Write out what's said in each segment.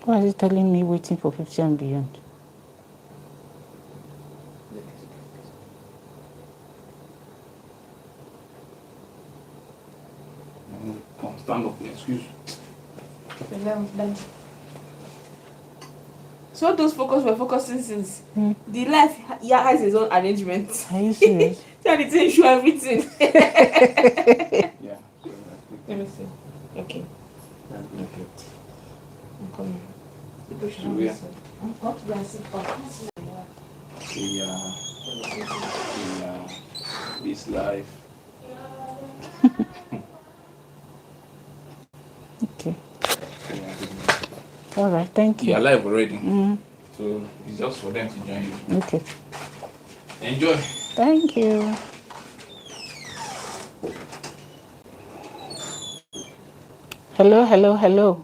Why is he telling me waiting for 50 and beyond? Come, stand up, excuse. So those focus were focusing since the life has his own arrangement. Are you serious? Tell the thing, show everything. Yeah. Let me see. Okay. Okay. I'm coming. People should So, yeah. listen. I'm going to go and sit down. Yeah. This life. Okay. Yeah. All right. Thank you. You're alive already. So it's just for them to join you. Okay. Enjoy. Thank you. Hello, hello, hello.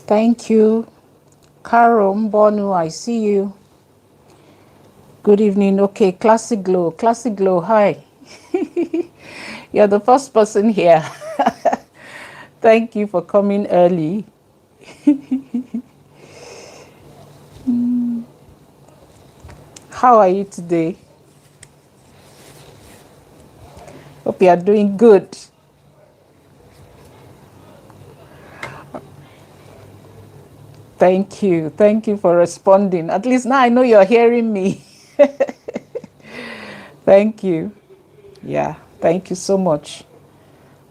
Thank you. Caro Mbonu, I see you. Good evening. Okay, Classic Glow. Classic Glow, hi. You're the first person here. Thank you for coming early. How are you today? Hope you are doing good. Thank you. Thank you for responding. At least now I know you're hearing me. Thank you. Yeah, thank you so much.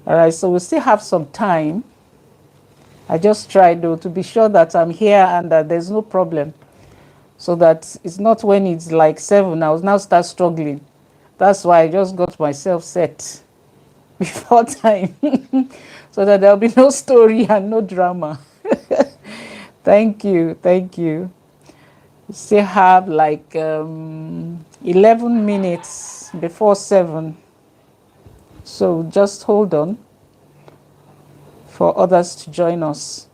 All right, so we still have some time. I just try though to be sure that I'm here and that there's no problem. So that it's not when it's like 7, I will now start struggling. That's why I just got myself set before time. So that there'll be no story and no drama. Thank you. Thank you. We still have like 11 minutes before 7. So just hold on for others to join us.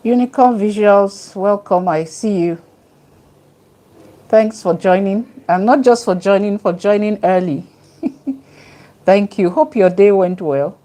Unicorn Visuals, welcome. I see you. Thanks for joining. And not just for joining early. Thank you. Hope your day went well.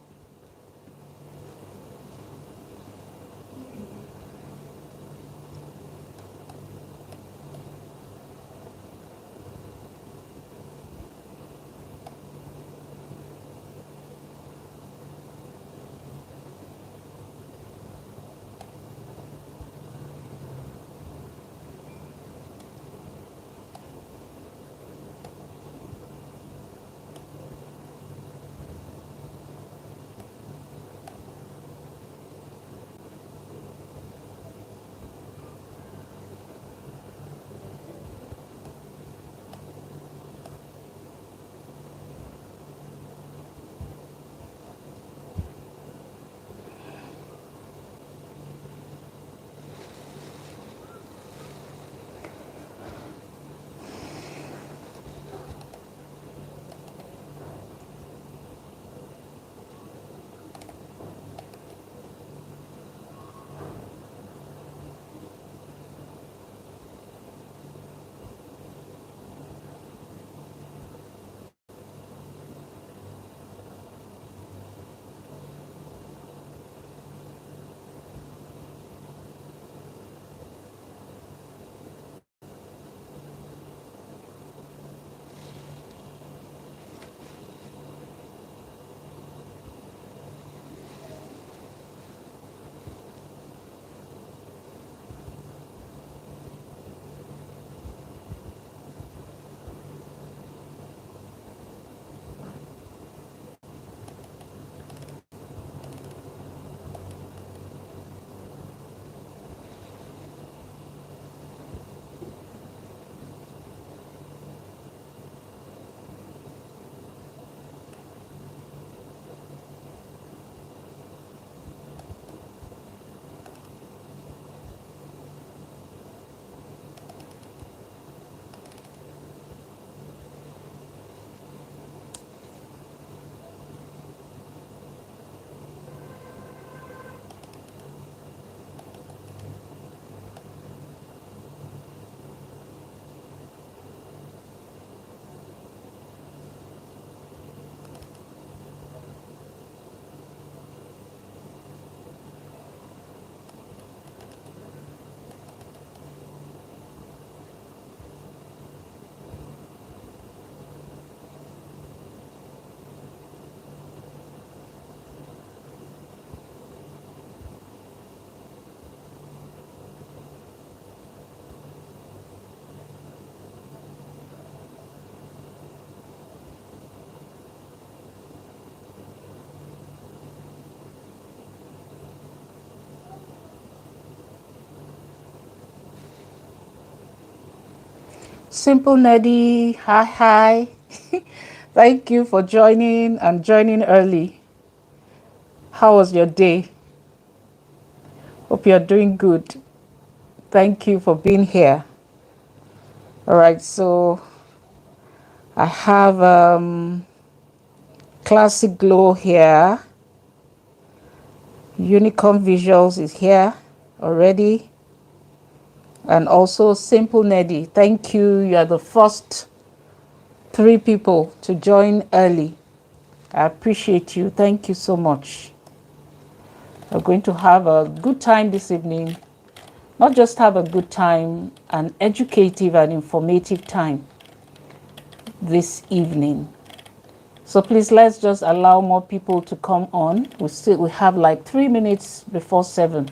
Simple Neddy, hi hi. Thank you for joining and joining early. How was your day? Hope you're doing good. Thank you for being here. All right, so I have Classic Glow here. Unicorn Visuals is here already. And also Simple Neddy. Thank you. You are the first 3 people to join early. I appreciate you. Thank you so much. We're going to have a good time this evening. Not just have a good time, an educative and informative time this evening. So please let's just allow more people to come on. We have like 3 minutes before 7.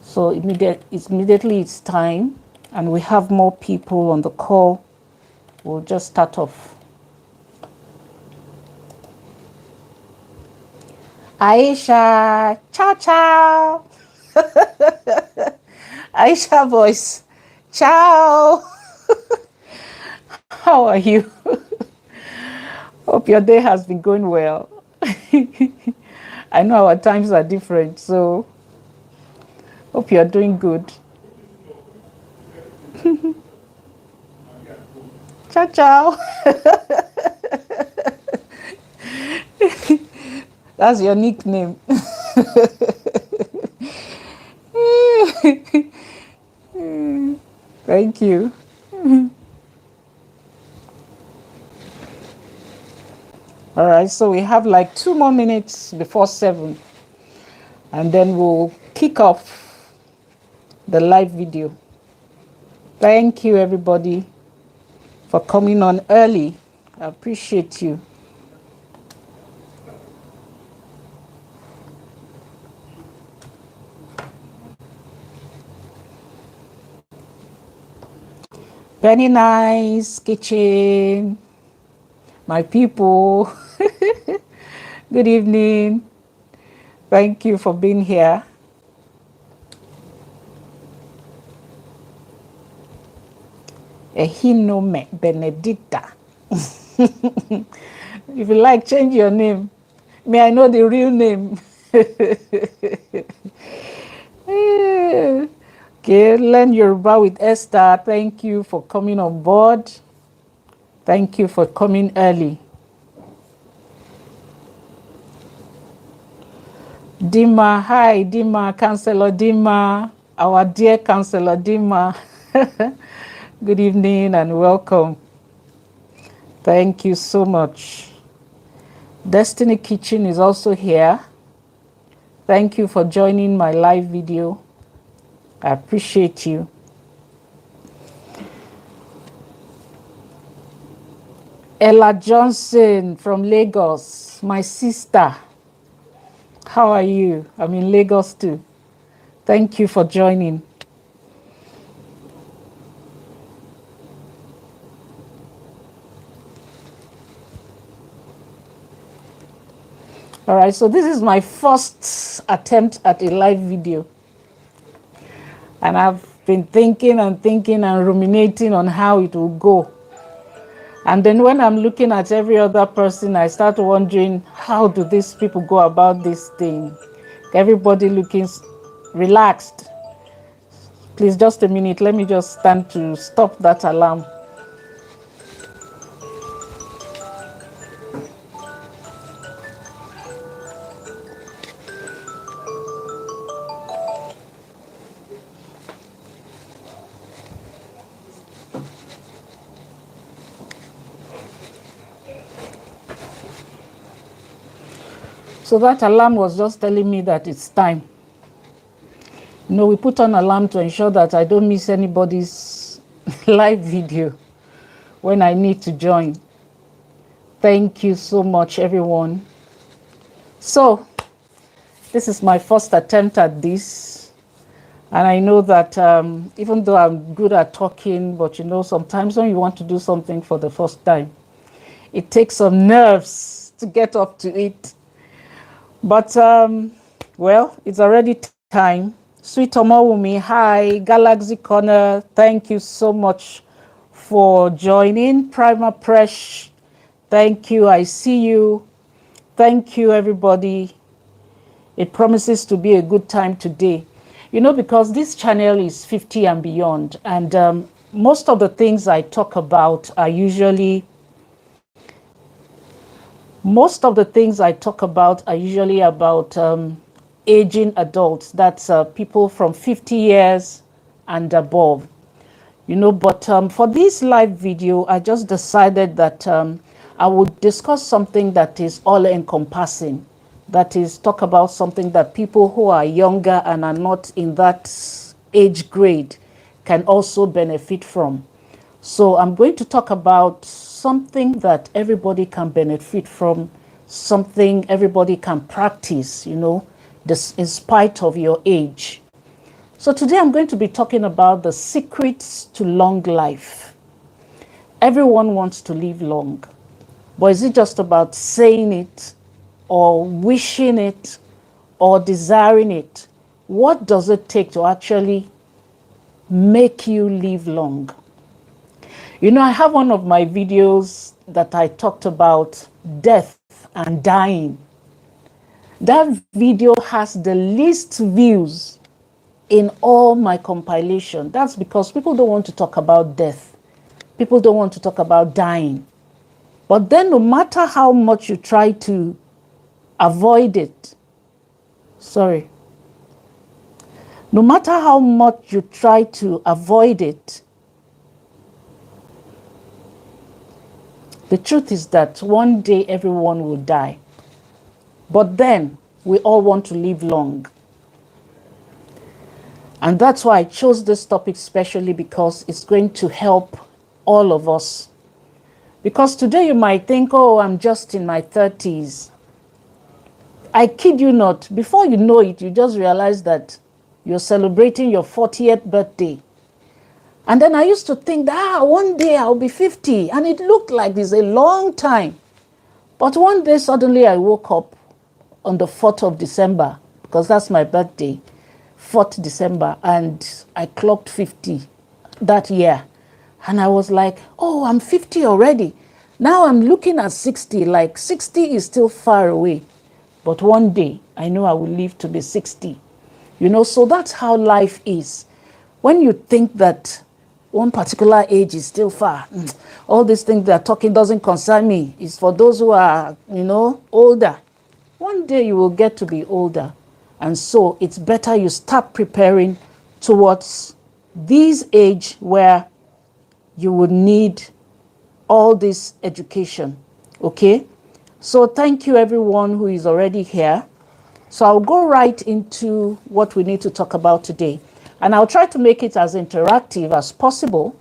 So immediately it's time and we have more people on the call. We'll just start off. Aisha, ciao ciao. Aisha voice, ciao. How are you? Hope your day has been going well. I know our times are different, so hope you're doing good. Ciao, ciao. That's your nickname. Thank you. All right, so we have like 2 more minutes before 7, and then we'll kick off the live video. Thank you, everybody, for coming on early. I appreciate you. Penny Nice Kitchen, my people. Good evening. Thank you for being here. Ehinome Benedicta. If you like, change your name. May I know the real name? Okay, learn Yoruba with Esther. Thank you for coming on board. Thank you for coming early. Dima, hi Dima, Councillor Dima, our dear Councillor Dima. Good evening and welcome. Thank you so much. Destiny Kitchen is also here. Thank you for joining my live video. I appreciate you. Ella Johnson from Lagos, my sister. How are you? I'm in Lagos too. Thank you for joining. All right, so this is my first attempt at a live video. And I've been thinking and ruminating on how it will go. And then when I'm looking at every other person, I start wondering, how do these people go about this thing? Everybody looking relaxed. Please, just a minute. Let me just stand to stop that alarm. So that alarm was just telling me that it's time. You know, we put on alarm to ensure that I don't miss anybody's live video when I need to join. Thank you so much, everyone. So, this is my first attempt at this. And I know that even though I'm good at talking, but you know, sometimes when you want to do something for the first time, it takes some nerves to get up to it. But, well, it's already time. Sweet Omawumi, hi. Galaxy Corner, thank you so much for joining. Prima Presh, thank you. I see you. Thank you, everybody. It promises to be a good time today. You know, because this channel is 50 and beyond, and most of the things I talk about are usually about aging adults. That's people from 50 years and above. You know, but for this live video, I just decided that I would discuss something that is all encompassing. That is, talk about something that people who are younger and are not in that age grade can also benefit from. So I'm going to talk about something that everybody can benefit from, something everybody can practice, you know, this in spite of your age. So today I'm going to be talking about the secrets to long life. Everyone wants to live long, but is it just about saying it or wishing it or desiring it? What does it take to actually make you live long? You know, I have one of my videos that I talked about death and dying. That video has the least views in all my compilation. That's because people don't want to talk about death. People don't want to talk about dying. But then no matter how much you try to avoid it, no matter how much you try to avoid it, The truth is that one day everyone will die. But then we all want to live long. And that's why I chose this topic specially, because it's going to help all of us. Because today you might think, oh, I'm just in my 30s. I kid you not, before you know it, you just realize that you're celebrating your 40th birthday. And then I used to think that one day I'll be 50. And it looked like this a long time. But one day suddenly I woke up on the 4th of December, because that's my birthday, 4th December, and I clocked 50 that year. And I was like, oh, I'm 50 already. Now I'm looking at 60, like 60 is still far away. But one day I know I will live to be 60. You know, so that's how life is. When you think that one particular age is still far, all these things they're talking doesn't concern me. It's for those who are, you know, older. One day you will get to be older. And so it's better you start preparing towards this age where you would need all this education. Okay? So thank you everyone who is already here. So I'll go right into what we need to talk about today. And I'll try to make it as interactive as possible.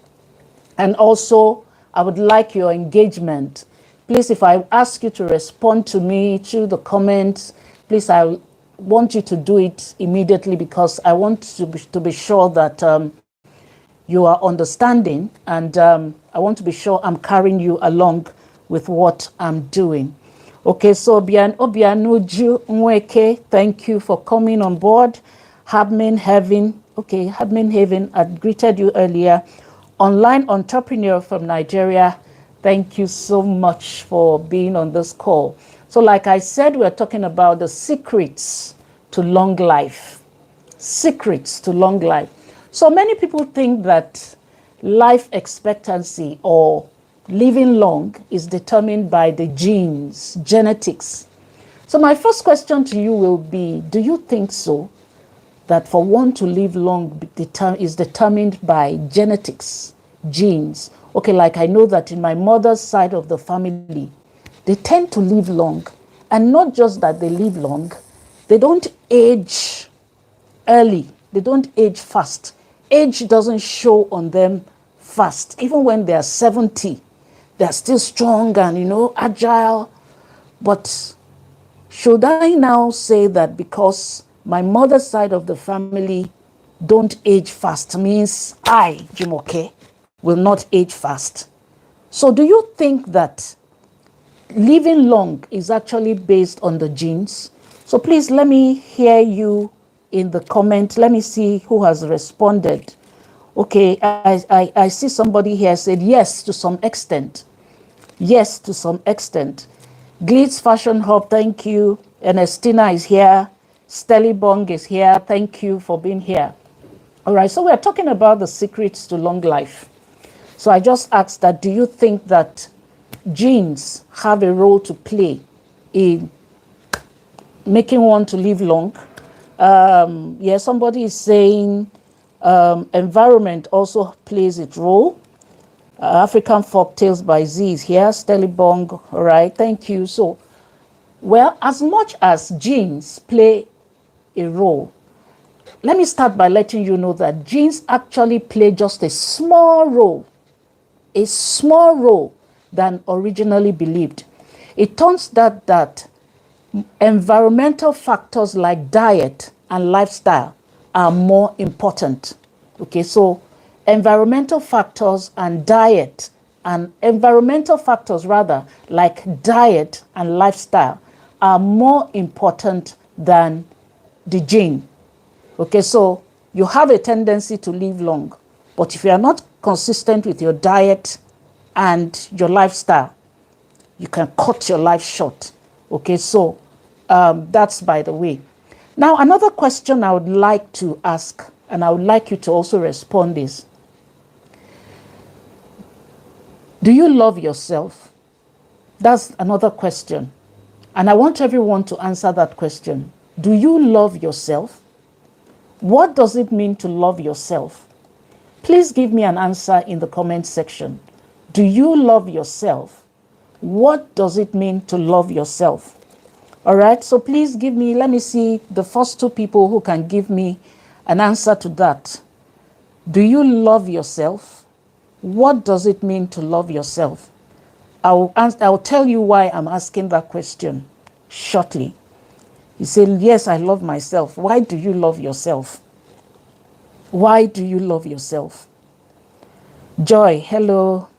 And also, I would like your engagement. Please, if I ask you to respond to me through the comments, please, I want you to do it immediately, because I want to be sure that you are understanding, and I want to be sure I'm carrying you along with what I'm doing. Okay, so Obianuju Nweke, thank you for coming on board. Hadmin Heaven, okay, Hadmin Heaven, I greeted you earlier. Online entrepreneur from Nigeria, thank you so much for being on this call. So like I said, we're talking about the secrets to long life. Secrets to long life. So many people think that life expectancy or living long is determined by the genes, genetics. So my first question to you will be, do you think so? That for one to live long is determined by genetics, genes. Okay, like I know that in my mother's side of the family, they tend to live long. And not just that they live long, they don't age early. They don't age fast. Age doesn't show on them fast. Even when they are 70, they're still strong and, you know, agile. But should I now say that because my mother's side of the family don't age fast means I, Jumoke, will not age fast? So do you think that living long is actually based on the genes? So please let me hear you in the comment. Let me see who has responded. Okay, I see somebody here said yes to some extent. Yes, to some extent. Glitz Fashion Hub, thank you. Ernestina is here. Stelly Bong is here. Thank you for being here. All right, so we're talking about the secrets to long life. So I just asked that, do you think that genes have a role to play in making one to live long? Yeah, somebody is saying environment also plays its role. African Folktales by Z is here. Stelly Bong, all right, thank you. So, well, as much as genes play a role, let me start by letting you know that genes actually play just a small role than originally believed. It turns out that environmental factors like diet and lifestyle are more important. Okay, so environmental factors and diet, and environmental factors rather, like diet and lifestyle, are more important than the gene. Okay, so you have a tendency to live long, but if you are not consistent with your diet and your lifestyle, you can cut your life short. Okay, so that's by the way. Now, another question I would like to ask, and I would like you to also respond is, do you love yourself? That's another question. And I want everyone to answer that question. Do you love yourself? What does it mean to love yourself? Please give me an answer in the comment section. Do you love yourself? What does it mean to love yourself? All right, so please let me see the first two people who can give me an answer to that. Do you love yourself? What does it mean to love yourself? I'll tell you why I'm asking that question shortly. You say, yes, I love myself. Why do you love yourself? Why do you love yourself? Joy, hello.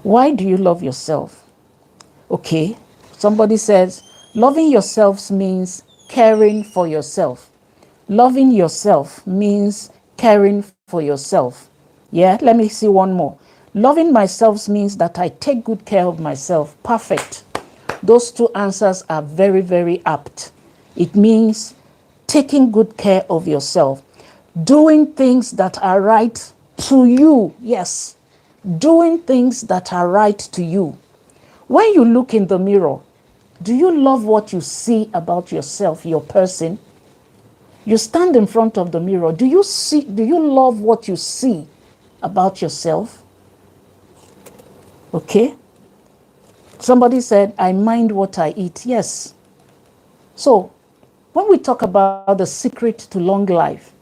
Why do you love yourself? Okay, somebody says, loving yourself means caring for yourself. Loving yourself means caring for yourself. Yeah, let me see one more. Loving myself means that I take good care of myself. Perfect. Those two answers are very, very apt. It means taking good care of yourself, doing things that are right to you. Yes, doing things that are right to you. When you look in the mirror, do you love what you see about yourself, your person? You stand in front of the mirror. Do you love what you see about yourself? Okay. Somebody said, I mind what I eat. Yes. So when we talk about the secret to long life,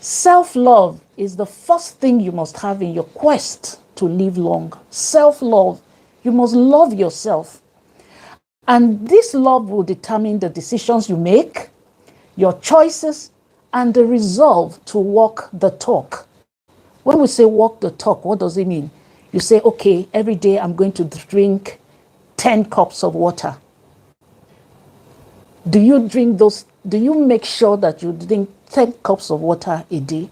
self-love is the first thing you must have in your quest to live long. Self-love. You must love yourself. And this love will determine the decisions you make, your choices, and the resolve to walk the talk. When we say walk the talk, what does it mean? You say, okay, every day I'm going to drink 10 cups of water. Do you make sure that you drink 10 cups of water a day?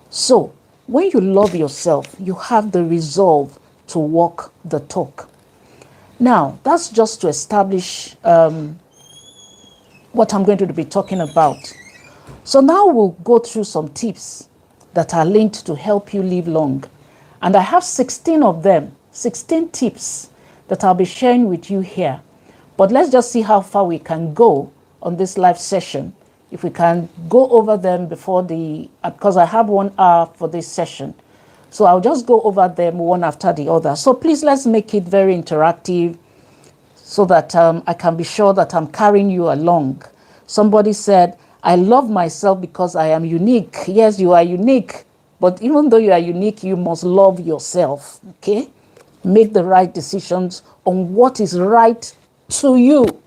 So, when you love yourself, you have the resolve to walk the talk. Now, that's just to establish what I'm going to be talking about. So now we'll go through some tips that are linked to help you live long. And I have 16 of them, 16 tips that I'll be sharing with you here. But let's just see how far we can go on this live session. If we can go over them because I have 1 hour for this session. So I'll just go over them one after the other. So please, let's make it very interactive so that I can be sure that I'm carrying you along. Somebody said, I love myself because I am unique. Yes, you are unique. But even though you are unique, you must love yourself. Okay? Make the right decisions on what is right to you.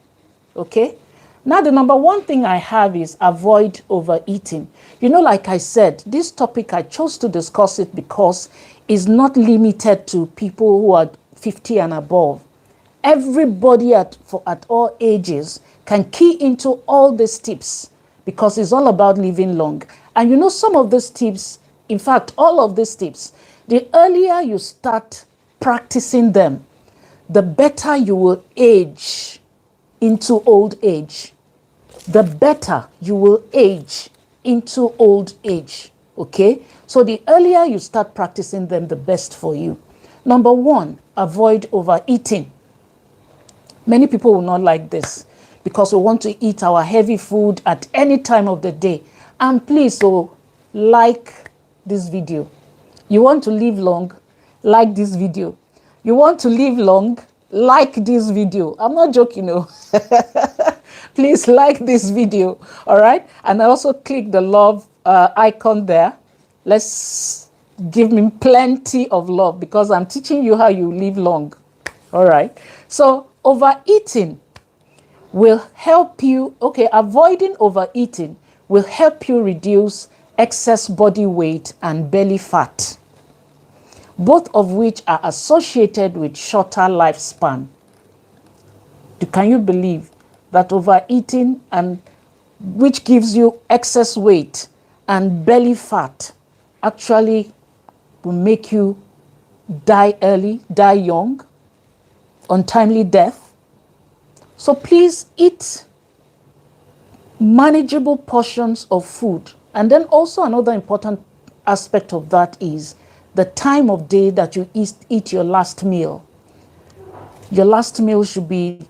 Okay? Now, the number one thing I have is avoid overeating. Like I said, this topic, I chose to discuss it because it's not limited to people who are 50 and above. Everybody at all ages can key into all these tips because it's all about living long. And some of these tips, in fact, all of these tips, the earlier you start practicing them, the better you will age into old age. The better you will age into old age. Okay? So the earlier you start practicing them, the best for you. Number one, avoid overeating. Many people will not like this because we want to eat our heavy food at any time of the day. And please, like this video. You want to live long? Like this video. You want to live long? Like this video. I'm not joking, no. Please like this video, all right? And also click the love icon there. Let's give me plenty of love because I'm teaching you how you live long, all right? So overeating will help you, avoiding overeating will help you reduce excess body weight and belly fat, both of which are associated with shorter lifespan. Can you believe that overeating, and which gives you excess weight and belly fat, actually will make you die early, die young, untimely death? So please eat manageable portions of food. And then also another important aspect of that is the time of day that you eat your last meal. Your last meal should be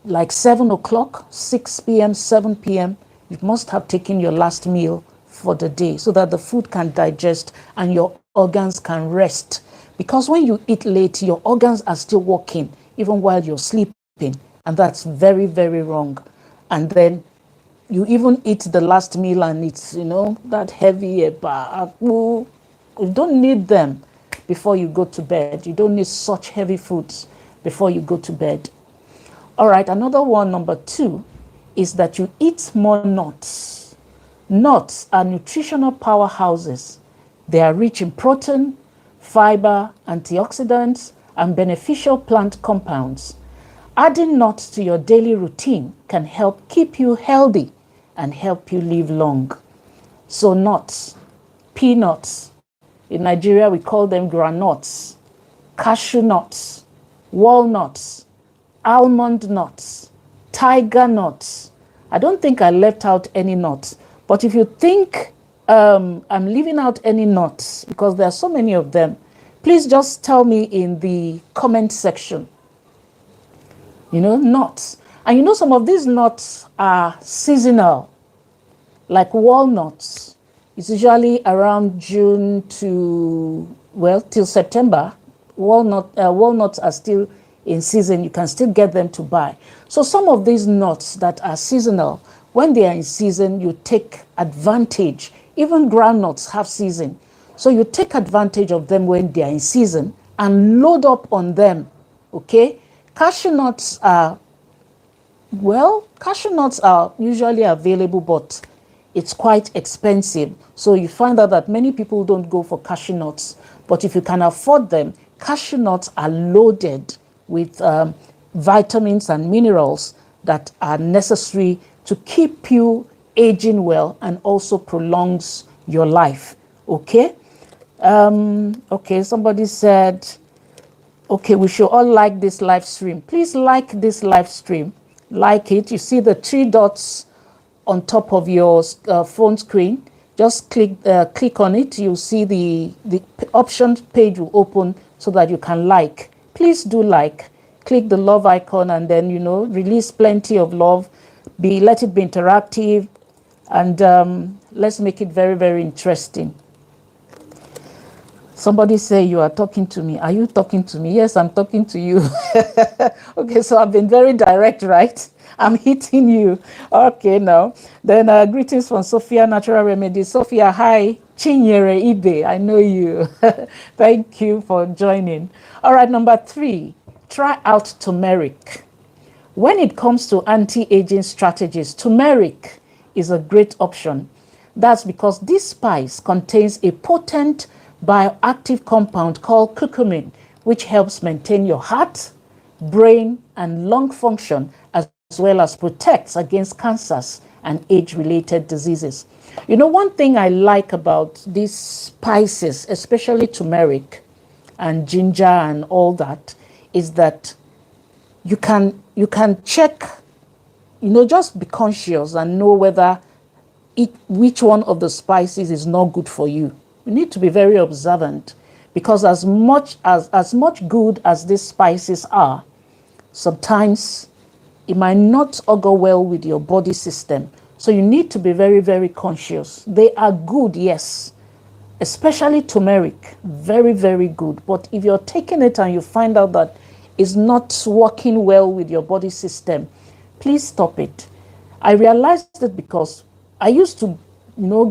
like 7 o'clock, 6 p.m., 7 p.m. You must have taken your last meal for the day so that the food can digest and your organs can rest Because when you eat late, your organs are still working even while you're sleeping. And that's very, very wrong. And then you even eat the last meal and it's, that heavy. You don't need them before you go to bed. You don't need such heavy foods before you go to bed. All right, another one, number 2, is that you eat more nuts. Nuts are nutritional powerhouses. They are rich in protein, fiber, antioxidants, and beneficial plant compounds. Adding nuts to your daily routine can help keep you healthy and help you live long. So nuts, peanuts, in Nigeria we call them granuts, cashew nuts, walnuts, almond nuts, tiger nuts. I don't think I left out any nuts, but if you think I'm leaving out any nuts, because there are so many of them, please just tell me in the comment section. Nuts. And some of these nuts are seasonal, like walnuts. It's usually around June till September. Walnuts are still in season. You can still get them to buy. So some of these nuts that are seasonal, when they are in season, you take advantage. Even groundnuts have season. So you take advantage of them when they are in season and load up on them, okay? Cashew nuts are usually available, but it's quite expensive. So you find out that many people don't go for cashew nuts. But if you can afford them, cashew nuts are loaded with vitamins and minerals that are necessary to keep you aging well and also prolongs your life. Okay? Okay, somebody said, okay, we should all like this live stream. Please like this live stream. Like it. You see the 3 dots on top of your phone screen. Just click on it. You'll see the options page will open so that you can like. Please do like. Click the love icon and then, release plenty of love. Let it be interactive. And let's make it very, very interesting. Somebody say you are talking to me. Are you talking to me? Yes, I'm talking to you. Okay, so I've been very direct, right? I'm hitting you. Okay, now. Then greetings from Sophia Natural Remedies. Sophia, hi. Chinyere Ibe, I know you. Thank you for joining. All right, number 3, try out turmeric. When it comes to anti-aging strategies, turmeric is a great option. That's because this spice contains a potent bioactive compound called curcumin, which helps maintain your heart, brain, and lung function, as well as protects against cancers and age-related diseases. One thing I like about these spices, especially turmeric and ginger and all that, is that you can check, just be conscious and know whether which one of the spices is not good for you. You need to be very observant, because as much good as these spices are, sometimes it might not augur well with your body system. So you need to be very, very conscious. They are good, yes, especially turmeric, very, very good. But if you're taking it and you find out that it's not working well with your body system, please stop it. I realized it because I used to,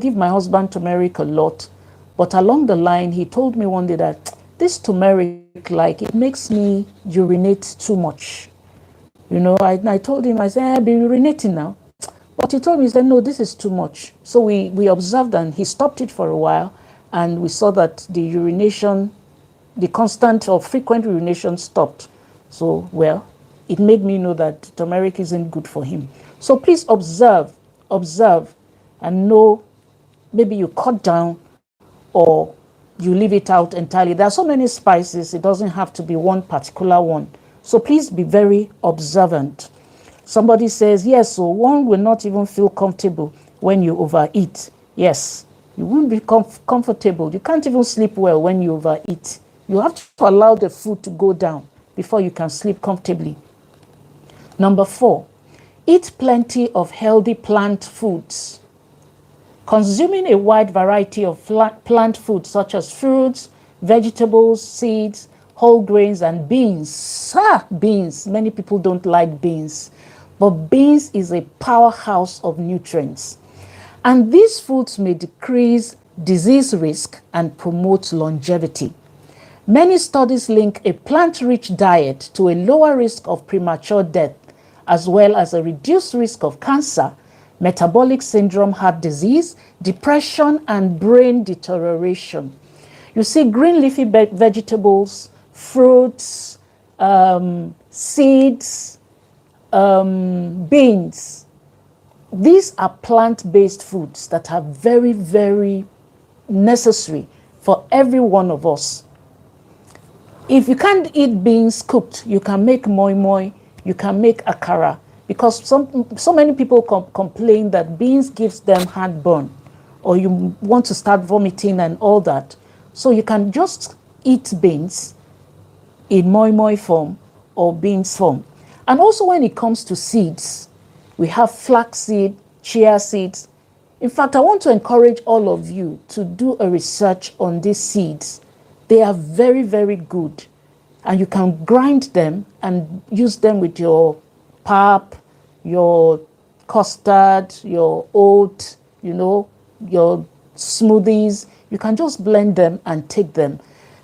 give my husband turmeric a lot. But along the line, he told me one day that this turmeric, it makes me urinate too much. I told him, I said, I'll be urinating now. But he told me, he said, no, this is too much. So we observed and he stopped it for a while. And we saw that the urination, the constant or frequent urination stopped. So, it made me know that turmeric isn't good for him. So please observe, and know, maybe you cut down or you leave it out entirely. There are so many spices, it doesn't have to be one particular one. So please be very observant. Somebody says, yes, so one will not even feel comfortable when you overeat. Yes, you won't be comfortable. You can't even sleep well when you overeat. You have to allow the food to go down before you can sleep comfortably. Number 4, eat plenty of healthy plant foods. Consuming a wide variety of plant foods such as fruits, vegetables, seeds, whole grains, and beans. Beans. Many people don't like beans, but beans is a powerhouse of nutrients. And these foods may decrease disease risk and promote longevity. Many studies link a plant-rich diet to a lower risk of premature death, as well as a reduced risk of cancer, metabolic syndrome, heart disease, depression, and brain deterioration. You see, green leafy vegetables, fruits, seeds, beans. These are plant-based foods that are very, very necessary for every one of us. If you can't eat beans cooked, you can make moi moi, you can make akara, because so many people complain that beans gives them heartburn, or you want to start vomiting and all that. So you can just eat beans in moi moi form or beans form. And also when it comes to seeds, we have flaxseed, chia seeds. In fact, I want to encourage all of you to do a research on these seeds. They are very, very good. And you can grind them and use them with your pap, your custard, your oat, your smoothies. You can just blend them and take them.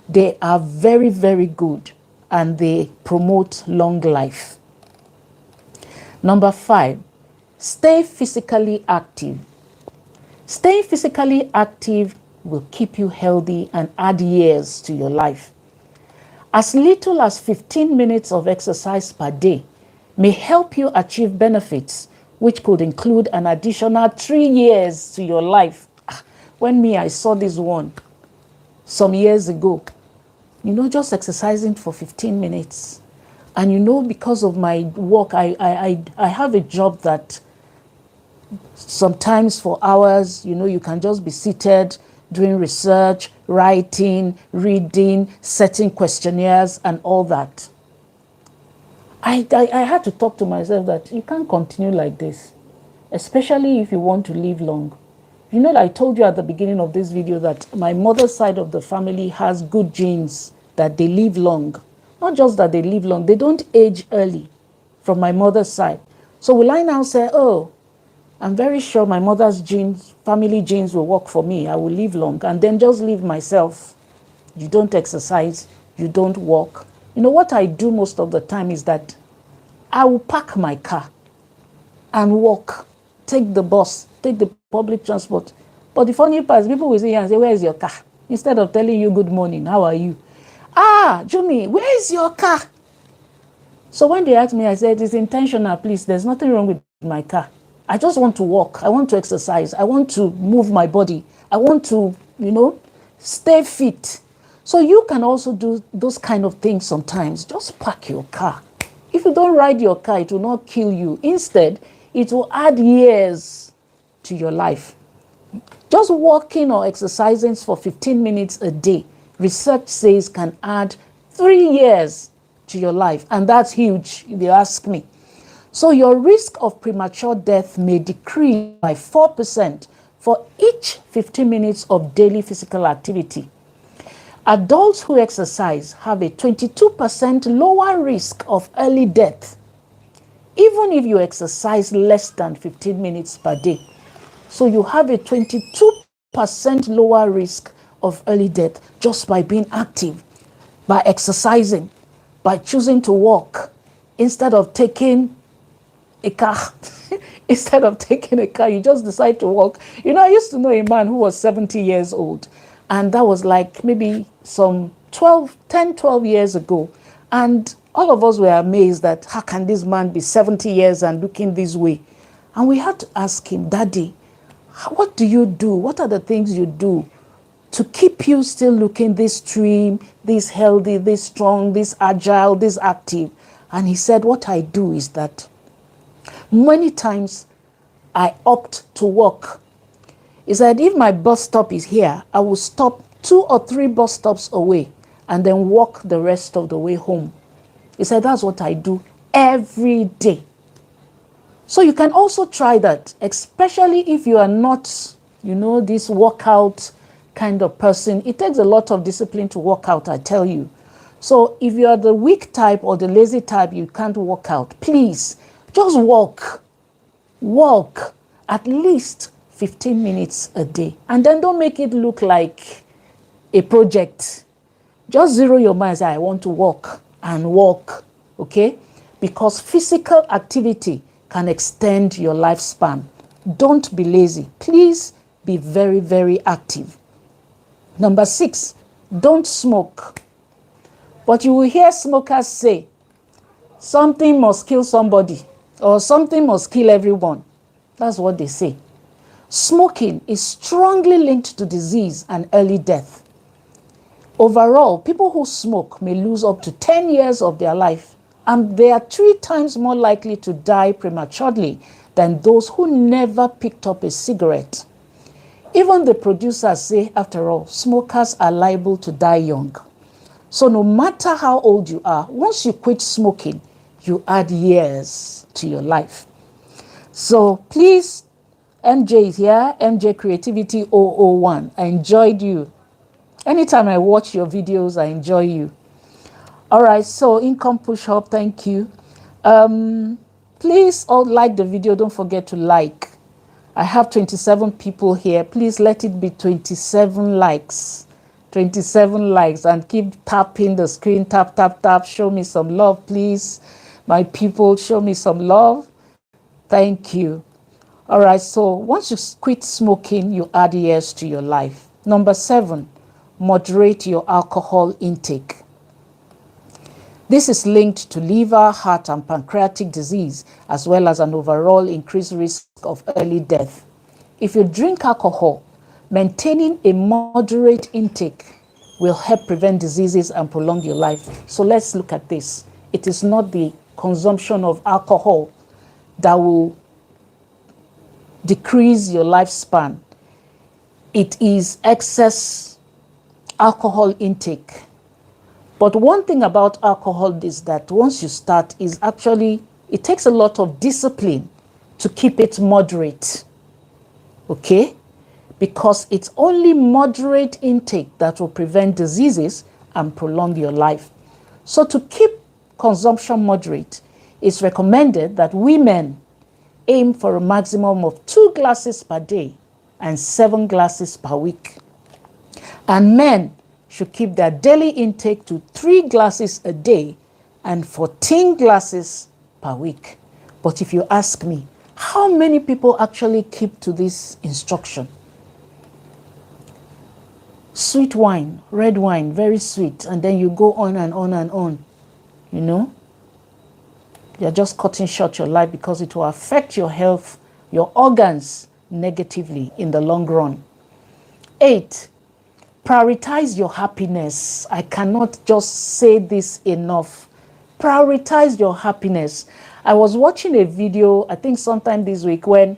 They are very, very good, and they promote long life. Number 5, stay physically active. Staying physically active will keep you healthy and add years to your life. As little as 15 minutes of exercise per day may help you achieve benefits, which could include an additional 3 years to your life. When I saw this one some years ago, just exercising for 15 minutes. And because of my work, I have a job that sometimes for hours, you can just be seated, doing research, writing, reading, setting questionnaires, and all that. I had to talk to myself that you can't continue like this, especially if you want to live long. I told you at the beginning of this video that my mother's side of the family has good genes, that they live long. Not just that they live long, they don't age early from my mother's side. So will I now say, oh, I'm very sure my mother's genes, family genes will work for me, I will live long, and then just leave myself? You don't exercise, you don't walk. What I do most of the time is that I will park my car and walk, take the bus, take the public transport. But the funny part is people will say and say, where is your car? Instead of telling you good morning, how are you? Jumi, where is your car? So when they asked me, I said, it's intentional, please. There's nothing wrong with my car. I just want to walk. I want to exercise. I want to move my body. I want to, stay fit. So you can also do those kind of things sometimes. Just park your car. If you don't ride your car, it will not kill you. Instead, it will add years to your life. Just walking or exercising for 15 minutes a day, research says can add 3 years to your life. And that's huge, if you ask me. So your risk of premature death may decrease by 4% for each 15 minutes of daily physical activity. Adults who exercise have a 22% lower risk of early death, even if you exercise less than 15 minutes per day. So you have a 22% lower risk of early death just by being active, by exercising, by choosing to walk instead of taking a car. Instead of taking a car, you just decide to walk. I used to know a man who was 70 years old, and that was like maybe some 12 years ago. And all of us were amazed that how can this man be 70 years and looking this way? And we had to ask him, Daddy, what do you do? What are the things you do to keep you still looking this trim, this healthy, this strong, this agile, this active? And he said, what I do is that many times I opt to walk. He said, if my bus stop is here, I will stop 2 or 3 bus stops away and then walk the rest of the way home. He said, that's what I do every day. So you can also try that, especially if you are not, this workout kind of person. It takes a lot of discipline to work out, I tell you. So if you are the weak type or the lazy type, you can't work out. Please, just walk. Walk at least 15 minutes a day. And then don't make it look like a project. Just zero your mind, say, I want to walk and walk, okay? Because physical activity can extend your lifespan. Don't be lazy. Please be very, very active. Number 6, don't smoke. But you will hear smokers say, something must kill somebody or something must kill everyone. That's what they say. Smoking is strongly linked to disease and early death. Overall, people who smoke may lose up to 10 years of their life, and they are 3 times more likely to die prematurely than those who never picked up a cigarette. Even the producers say, after all, smokers are liable to die young. So no matter how old you are, once you quit smoking, you add years to your life. So please, MJ is here, MJ Creativity 001. I enjoyed you. Anytime I watch your videos, I enjoy you. All right, so income push up, thank you. Please all like the video, don't forget to like. I have 27 people here. Please let it be 27 likes. 27 likes, and keep tapping the screen. Tap, tap, tap. Show me some love, please. My people, show me some love. Thank you. All right, so once you quit smoking, you add years to your life. Number 7, moderate your alcohol intake. This is linked to liver, heart, and pancreatic disease, as well as an overall increased risk of early death. If you drink alcohol, maintaining a moderate intake will help prevent diseases and prolong your life. So let's look at this. It is not the consumption of alcohol that will decrease your lifespan. It is excess alcohol intake. But one thing about alcohol is that once you start, is actually, it takes a lot of discipline to keep it moderate. Okay? Because it's only moderate intake that will prevent diseases and prolong your life. So to keep consumption moderate, it's recommended that women aim for a maximum of 2 glasses per day and 7 glasses per week. And men should keep their daily intake to 3 glasses a day and 14 glasses per week. But if you ask me, how many people actually keep to this instruction? Sweet wine, red wine, very sweet, and then you go on and on and on, you know? You're just cutting short your life because it will affect your health, your organs negatively in the long run. 8, prioritize your happiness. I cannot just say this enough. Prioritize your happiness. I was watching a video, I think sometime this week, when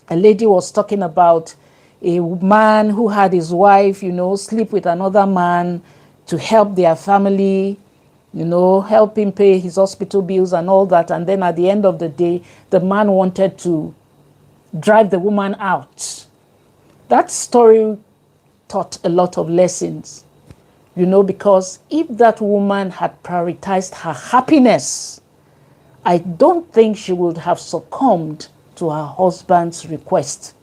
a lady was talking about a man who had his wife, you know, sleep with another man to help their family, you know, help him pay his hospital bills and all that. And then at the end of the day, the man wanted to drive the woman out. That story taught a lot of lessons, you know, because if that woman had prioritized her happiness, I don't think she would have succumbed to her husband's request.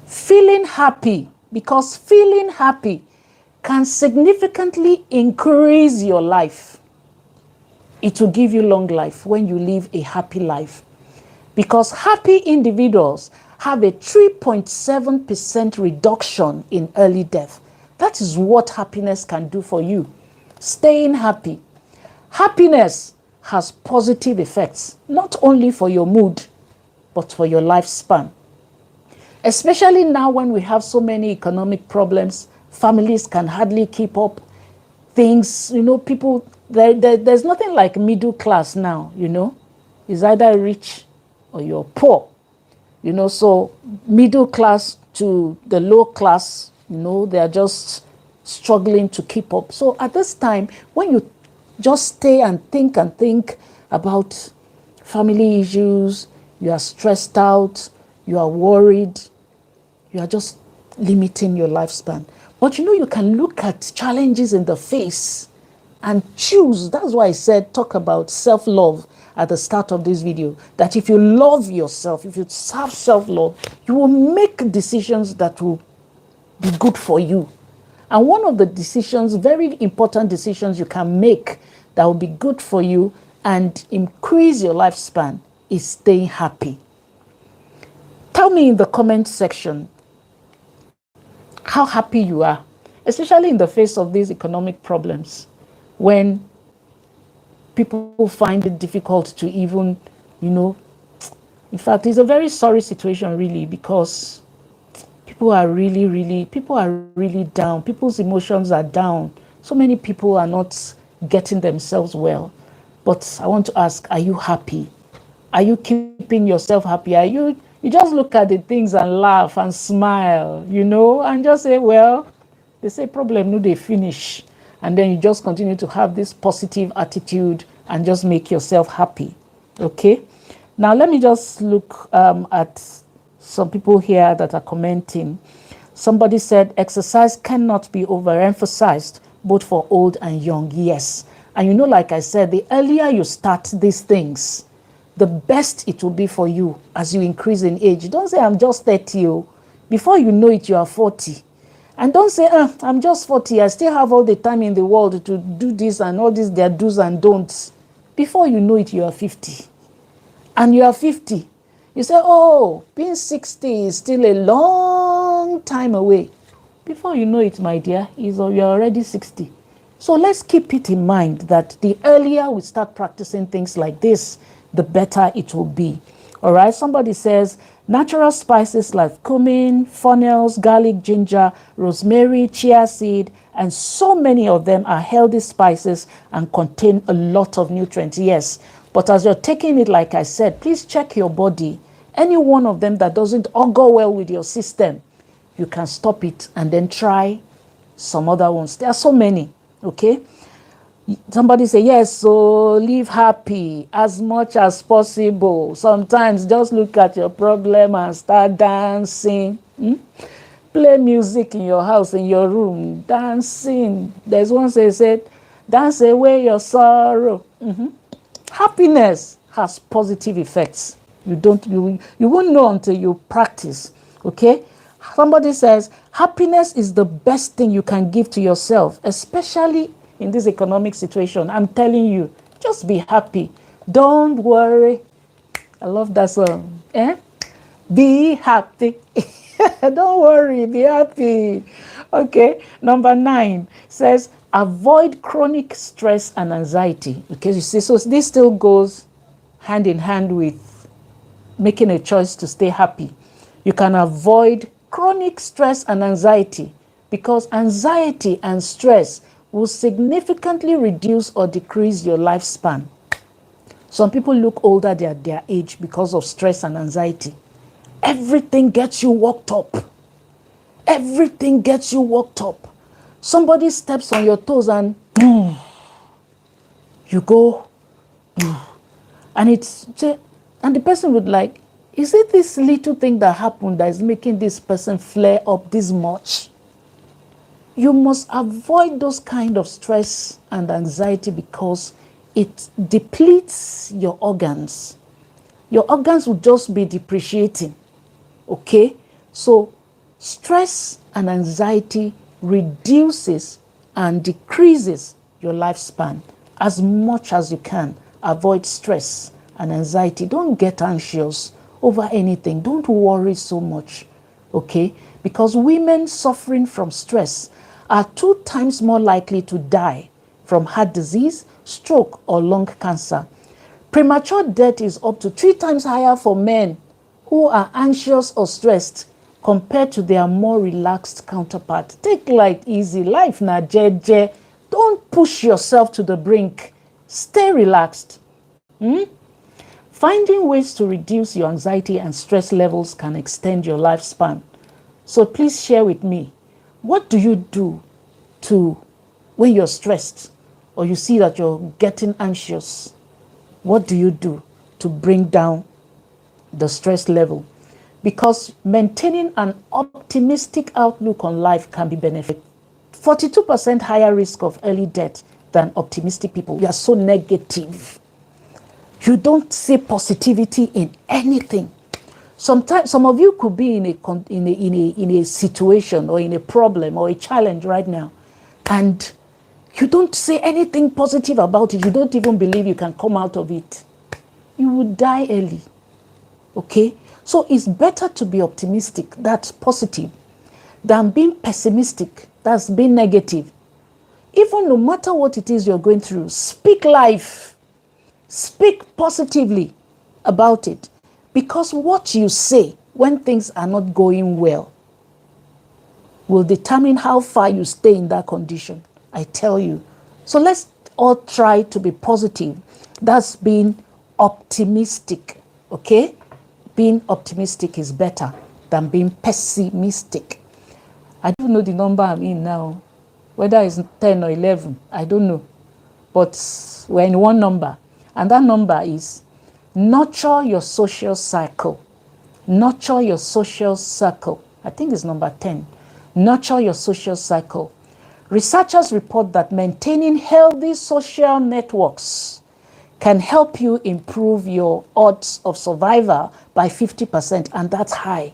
Feeling happy, because feeling happy can significantly increase your life. It will give you long life when you live a happy life. Because happy individuals have a 3.7% reduction in early death. That is what happiness can do for you. Staying happy. Happiness has positive effects, not only for your mood, but for your lifespan. Especially now when we have so many economic problems, families can hardly keep up. Things, you know, people, there's nothing like middle class now, you know. It's either rich or you're poor. You know, so middle class to the low class, you know, they are just struggling to keep up. So at this time, when you just stay and think about family issues, you are stressed out, you are worried, you are just limiting your lifespan. But you can look at challenges in the face and choose. That's why I said talk about self-love at the start of this video, that if you love yourself, if you have self-love, you will make decisions that will be good for you. And one of the decisions, very important decisions you can make that will be good for you and increase your lifespan, is staying happy. Tell me in the comment section how happy you are, especially in the face of these economic problems, when people find it difficult to even, in fact, it's a very sorry situation, really, because people are really down. People's emotions are down. So many people are not getting themselves well. But I want to ask, are you happy? Are you keeping yourself happy? You just look at the things and laugh and smile, and just say, well, they say problem, no, they finish. And then you just continue to have this positive attitude and just make yourself happy. Okay? Now, let me just look at some people here that are commenting. Somebody said, exercise cannot be overemphasized, both for old and young. Yes. And like I said, the earlier you start these things, the best it will be for you as you increase in age. Don't say, I'm just 30. Before you know it, you are 40. And don't say, I'm just 40. I still have all the time in the world to do this and all this, their do's and don'ts. Before you know it, you are 50. And you are 50. You say, oh, being 60 is still a long time away. Before you know it, my dear, you're already 60. So let's keep it in mind that the earlier we start practicing things like this, the better it will be. All right. Somebody says natural spices like cumin, fennels, garlic, ginger, rosemary, chia seed, and so many of them are healthy spices and contain a lot of nutrients. Yes. But as you're taking it, like I said, please check your body. Any one of them that doesn't augur well with your system, you can stop it and then try some other ones. There are so many. Okay. Somebody say, yes, so live happy as much as possible. Sometimes just look at your problem and start dancing. Play music in your house, in your room, dancing. There's one said, dance away your sorrow. Happiness has positive effects. You won't know until you practice. Okay? Somebody says, happiness is the best thing you can give to yourself, especially in this economic situation. I'm telling you, just be happy. Don't worry. I love that song. Be happy. Don't worry, be happy. Okay. Number 9 says, avoid chronic stress and anxiety. Okay, you see, so this still goes hand in hand with making a choice to stay happy. You can avoid chronic stress and anxiety because anxiety and stress will significantly reduce or decrease your lifespan. Some people look older than their age because of stress and anxiety. Everything gets you worked up. Everything gets you worked up. Somebody steps on your toes and you go, and the person would like, is it this little thing that happened that is making this person flare up this much? You must avoid those kind of stress and anxiety because it depletes your organs. Your organs will just be depreciating. Okay? So stress and anxiety reduces and decreases your lifespan. As much as you can, avoid stress and anxiety. Don't get anxious over anything. Don't worry so much. Okay? Because women suffering from stress are 2 times more likely to die from heart disease, stroke, or lung cancer. Premature death is up to 3 times higher for men who are anxious or stressed compared to their more relaxed counterpart. Take life easy. Life na jeje. Don't push yourself to the brink. Stay relaxed. Finding ways to reduce your anxiety and stress levels can extend your lifespan. So please share with me, what do you do when you're stressed or you see that you're getting anxious? What do you do to bring down the stress level? because maintaining an optimistic outlook on life can be beneficial. 42% higher risk of early death than optimistic people. You are so negative. You don't see positivity in anything. Sometimes some of you could be in a situation or in a problem or a challenge right now, and you don't say anything positive about it. You don't even believe you can come out of it. You will die early. Okay? So it's better to be optimistic, that's positive, than being pessimistic, that's being negative. Even no matter what it is you're going through, speak life. Speak positively about it. Because what you say when things are not going well will determine how far you stay in that condition. I tell you. So let's all try to be positive. That's being optimistic. Okay? Being optimistic is better than being pessimistic. I don't know the number I'm in now. Whether it's 10 or 11, I don't know. But we're in one number. And that number is nurture your social cycle. Nurture your social circle. I think it's number 10. Nurture your social cycle. Researchers report that maintaining healthy social networks can help you improve your odds of survival by 50%, and that's high.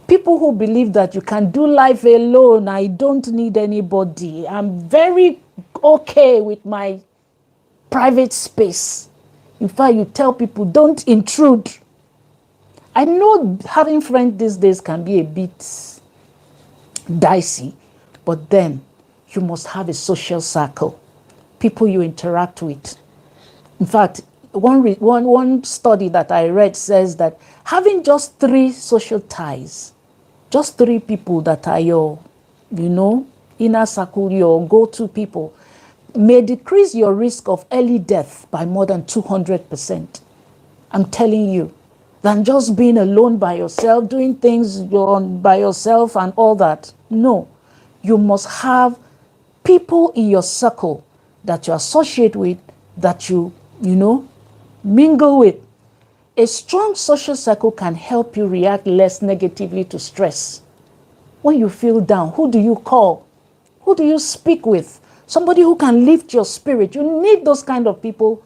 People who believe that you can do life alone, I don't need anybody, I'm very okay with my private space. In fact, you tell people, don't intrude. I know having friends these days can be a bit dicey, but then you must have a social circle, people you interact with. In fact, one study that I read says that having just 3 social ties, just 3 people that are your, inner circle, your go-to people, may decrease your risk of early death by more than 200%. I'm telling you, than just being alone by yourself, doing things by yourself and all that. No, you must have people in your circle that you associate with, that you mingle with. A strong social circle can help you react less negatively to stress. When you feel down, who do you call? Who do you speak with? Somebody who can lift your spirit. You need those kind of people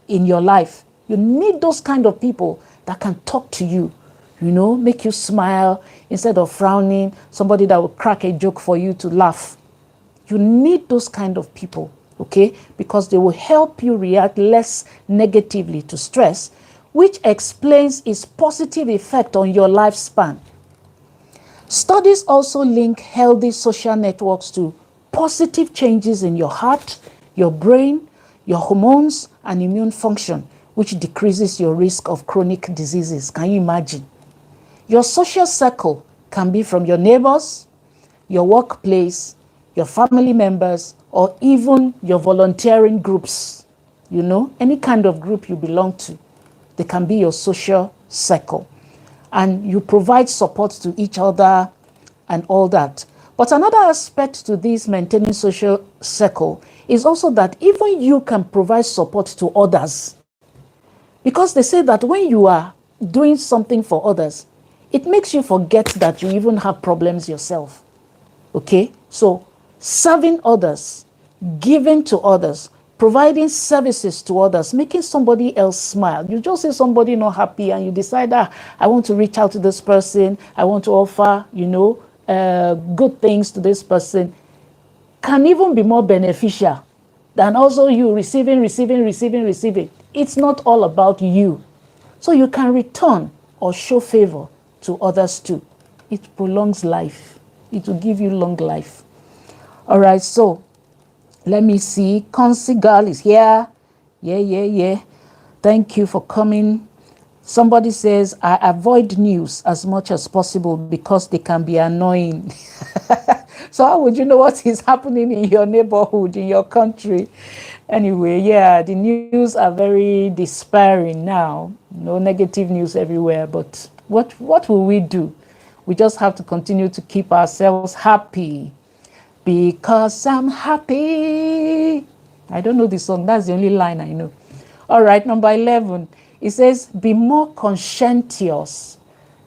in your life. You need those kind of people that can talk to you, make you smile instead of frowning, somebody that will crack a joke for you to laugh. You need those kind of people, okay? Because they will help you react less negatively to stress, which explains its positive effect on your lifespan. Studies also link healthy social networks to positive changes in your heart, your brain, your hormones, and immune function, which decreases your risk of chronic diseases. Can you imagine? Your social circle can be from your neighbors, your workplace, your family members, or even your volunteering groups. Any kind of group you belong to, they can be your social circle. And you provide support to each other and all that. But another aspect to this maintaining social circle is also that even you can provide support to others. Because they say that when you are doing something for others, it makes you forget that you even have problems yourself. Okay? So, serving others, giving to others, providing services to others, making somebody else smile. You just see somebody not happy and you decide, I want to reach out to this person. I want to offer, good things to this person. Can even be more beneficial than also you receiving. It's not all about you. So you can return or show favor to others too. It prolongs life. It will give you long life. All right, so let me see. Consigal is here. Yeah. Thank you for coming. Somebody says, I avoid news as much as possible because they can be annoying. So how would you know what is happening in your neighborhood, in your country? Anyway, yeah, the news are very despairing now. No negative news everywhere, but what will we do? We just have to continue to keep ourselves happy. Because I'm happy. I don't know the song. That's the only line I know. All right, number 11. It says, be more conscientious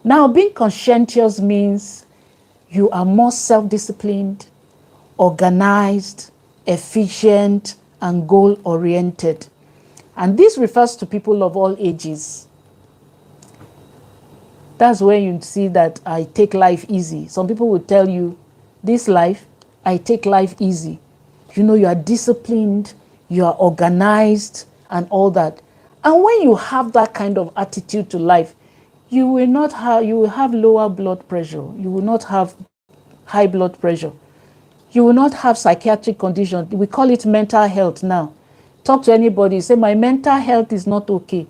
Now, being conscientious means you are more self-disciplined, organized, efficient, and goal-oriented. And this refers to people of all ages. That's when you see that I take life easy. Some people will tell you, this life, I take life easy. You know, you are disciplined, you are organized, and all that. And when you have that kind of attitude to life, you will have lower blood pressure. You will not have high blood pressure. You will not have psychiatric conditions. We call it mental health now. Talk to anybody, say, my mental health is not okay.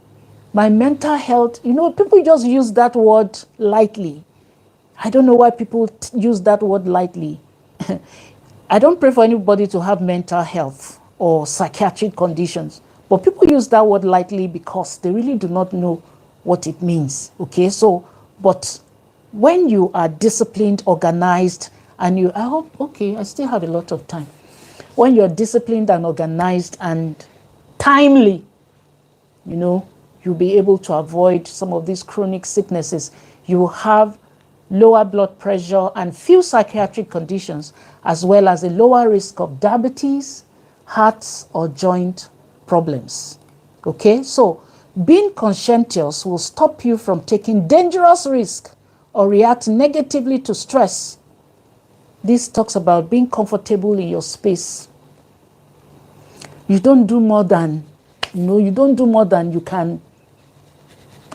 My mental health, you know, people just use that word lightly. I don't know why people use that word lightly. I don't pray for anybody to have mental health or psychiatric conditions, but people use that word lightly because they really do not know what it means. Okay, so, but when you are disciplined, organized, and you, I hope, okay, I still have a lot of time. When you're disciplined and organized and timely, you know, you'll be able to avoid some of these chronic sicknesses. You will have lower blood pressure and few psychiatric conditions, as well as a lower risk of diabetes, heart or joint problems. Okay, so being conscientious will stop you from taking dangerous risks or react negatively to stress. This talks about being comfortable in your space. You don't do more than, you don't do more than you can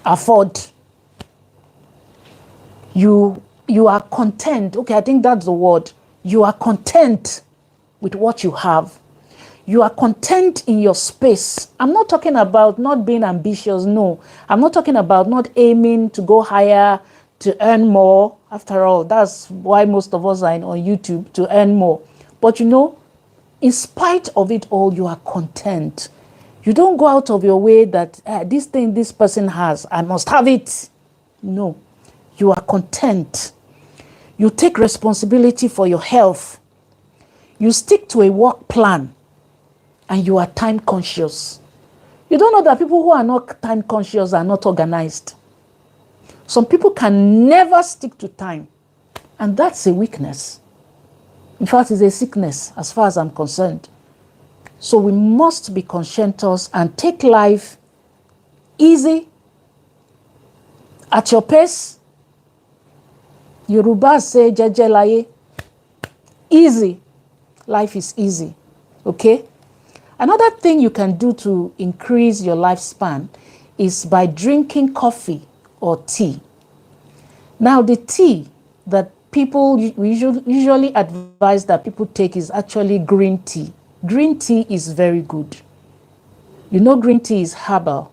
afford. You are content. Okay, I think that's the word. You are content with what you have. You are content in your space. I'm not talking about not being ambitious. No, I'm not talking about not aiming to go higher, to earn more. After all, that's why most of us are on YouTube, to earn more. But you know, in spite of it all, you are content. You don't go out of your way that this thing this person has, I must have it. No, you are content. You take responsibility for your health. You stick to a work plan, and you are time conscious. You don't know that people who are not time conscious are not organized. Some people can never stick to time, and that's a weakness. In fact, it's a sickness as far as I'm concerned. So we must be conscientious and take life easy, at your pace. Yoruba say jeje laye. Easy. Life is easy. Okay? Another thing you can do to increase your lifespan is by drinking coffee or tea. Now, the tea that people usually advise that people take is actually green tea. Green tea is very good. You know, green tea is herbal.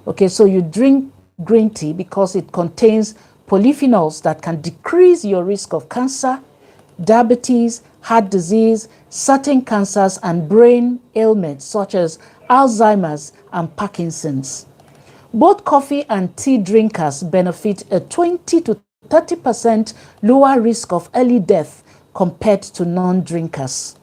Okay, so you drink green tea because it contains polyphenols that can decrease your risk of cancer, diabetes, heart disease, certain cancers, and brain ailments such as Alzheimer's and Parkinson's. Both coffee and tea drinkers benefit a 20 to 30% lower risk of early death compared to non-drinkers.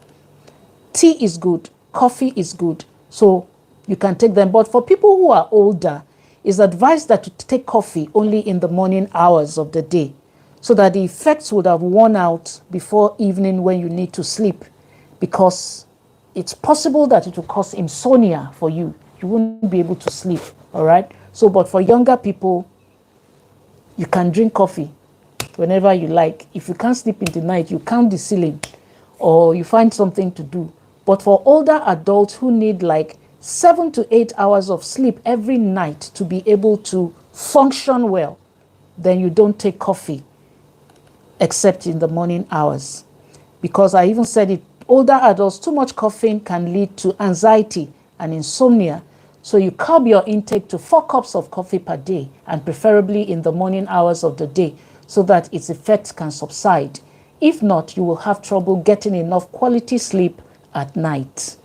Tea is good, coffee is good, so you can take them. But for people who are older, it's advised that you take coffee only in the morning hours of the day, so that the effects would have worn out before evening when you need to sleep, because it's possible that it will cause insomnia for you. You won't be able to sleep, all right? So, but for younger people, you can drink coffee whenever you like. If you can't sleep in the night, you count the ceiling or you find something to do. But for older adults who need like 7 to 8 hours of sleep every night to be able to function well, then you don't take coffee except in the morning hours. Because I even said it, older adults, too much caffeine can lead to anxiety and insomnia. So you curb your intake to 4 cups of coffee per day, and preferably in the morning hours of the day, so that its effects can subside. If not, you will have trouble getting enough quality sleep at night.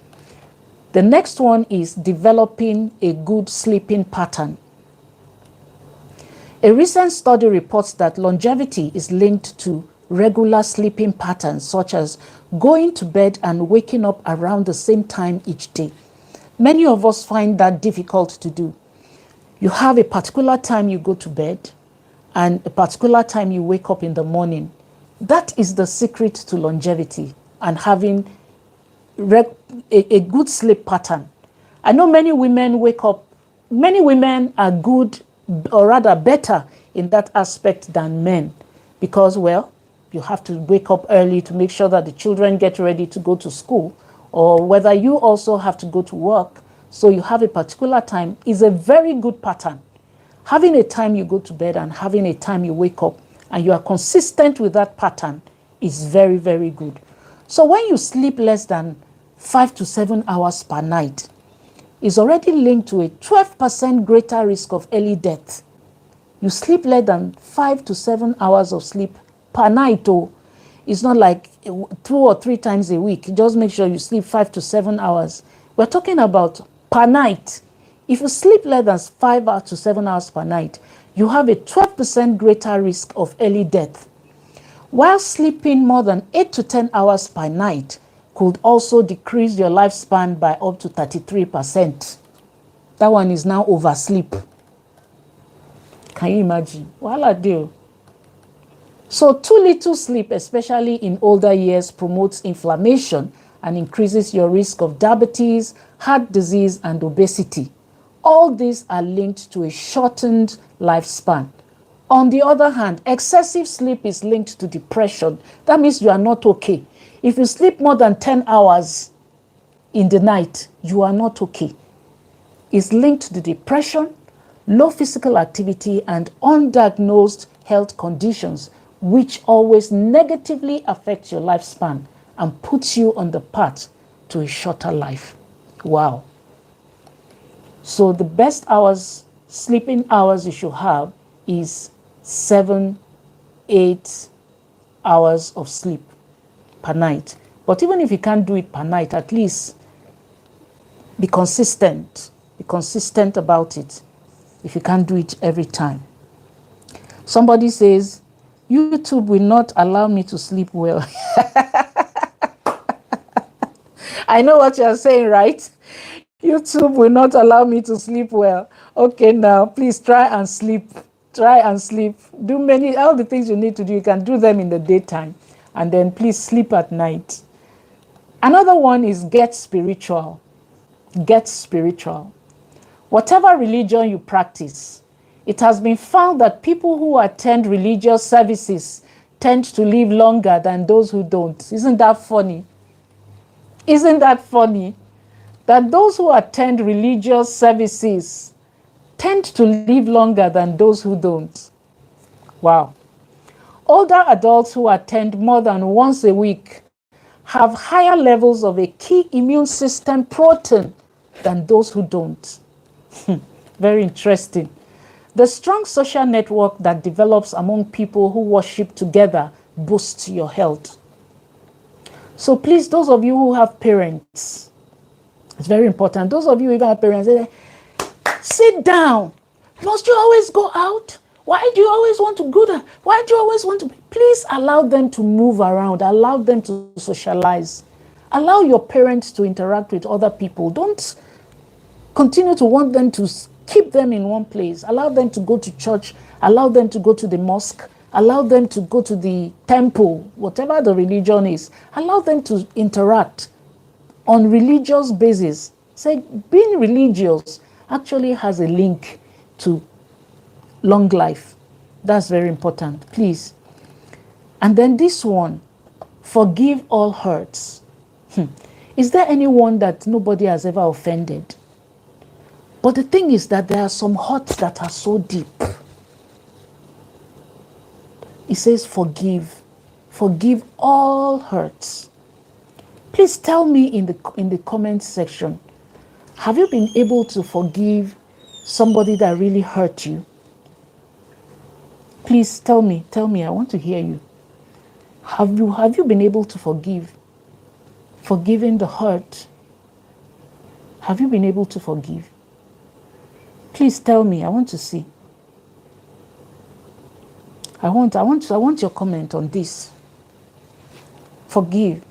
The next one is developing a good sleeping pattern. A recent study reports that longevity is linked to regular sleeping patterns, such as going to bed and waking up around the same time each day. Many of us find that difficult to do. You have a particular time you go to bed, and a particular time you wake up in the morning. That is the secret to longevity and having a good sleep pattern. I know many women wake up, many women are good, or rather better in that aspect than men, because, well, you have to wake up early to make sure that the children get ready to go to school, or whether you also have to go to work. So you have a particular time is a very good pattern. Having a time you go to bed and having a time you wake up, and you are consistent with that pattern, is very, very good. So when you sleep less than 5 to 7 hours per night, is already linked to a 12% greater risk of early death. You sleep less than 5 to 7 hours of sleep per night. Oh, it's not like 2 or 3 times a week. Just make sure you sleep 5 to 7 hours. We're talking about per night. If you sleep less than 5 to 7 hours per night, you have a 12% greater risk of early death. While sleeping more than 8 to 10 hours per night could also decrease your lifespan by up to 33%. That one is now oversleep. Can you imagine? Voila, deal. So too little sleep, especially in older years, promotes inflammation and increases your risk of diabetes, heart disease, and obesity. All these are linked to a shortened lifespan. On the other hand, excessive sleep is linked to depression. That means you are not okay. If you sleep more than 10 hours in the night, you are not okay. It's linked to depression, low physical activity, and undiagnosed health conditions, which always negatively affect your lifespan and puts you on the path to a shorter life. Wow. So the best sleeping hours you should have is 7, 8 hours of sleep per night. But even if you can't do it per night, at least be consistent. Be consistent about it if you can't do it every time. Somebody says, YouTube will not allow me to sleep well. I know what you're saying, right? YouTube will not allow me to sleep well. Okay, now please try and sleep. Try and sleep. Do all the things you need to do. You can do them in the daytime. And then please sleep at night. Another one is get spiritual. Get spiritual. Whatever religion you practice, it has been found that people who attend religious services tend to live longer than those who don't. Isn't that funny? Isn't that funny? That those who attend religious services tend to live longer than those who don't. Wow. Older adults who attend more than once a week have higher levels of a key immune system protein than those who don't. Very interesting. The strong social network that develops among people who worship together boosts your health. So please, those of you who have parents, it's very important. Those of you who even have parents, sit down. Must you always go out? Why do you always want to go there? Why do you always want to? Please allow them to move around. Allow them to socialize. Allow your parents to interact with other people. Don't continue to want them to keep them in one place. Allow them to go to church. Allow them to go to the mosque. Allow them to go to the temple, whatever the religion is. Allow them to interact on religious basis. Say being religious actually has a link to long life. That's very important, please. And then this one, forgive all hurts. Is there anyone that nobody has ever offended? But the thing is that there are some hurts that are so deep. It says forgive. Forgive all hurts. Please tell me in the comment section, have you been able to forgive somebody that really hurt you? Please tell me, I want to hear you. Have you been able to forgive? Forgiving the hurt. Have you been able to forgive? Please tell me, I want to see. I want your comment on this. Forgive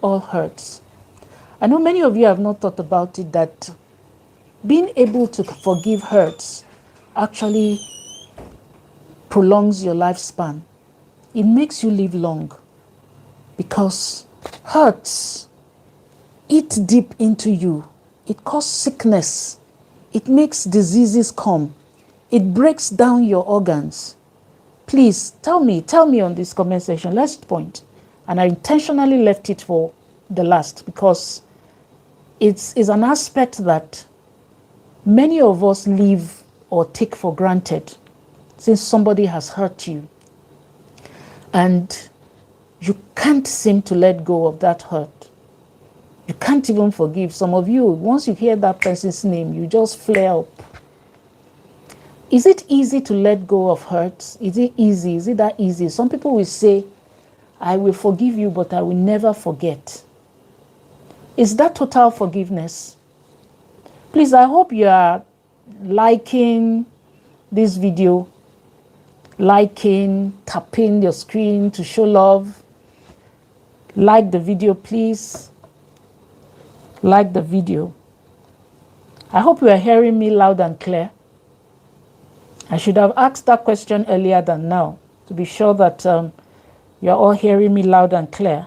all hurts. I know many of you have not thought about it, that being able to forgive hurts actually prolongs your lifespan. It makes you live long because hurts eat deep into you. It causes sickness. It makes diseases come. It breaks down your organs. Please tell me on this comment section, last point. And I intentionally left it for the last because it's an aspect that many of us leave or take for granted since somebody has hurt you. And you can't seem to let go of that hurt. You can't even forgive. Some of you, once you hear that person's name, you just flare up. Is it easy to let go of hurts? Is it easy? Is it that easy? Some people will say, I will forgive you, but I will never forget. Is that total forgiveness? Please, I hope you are liking this video, tapping your screen to show love. Like the video, please. Like the video. I hope you are hearing me loud and clear. I should have asked that question earlier than now to be sure that you're all hearing me loud and clear.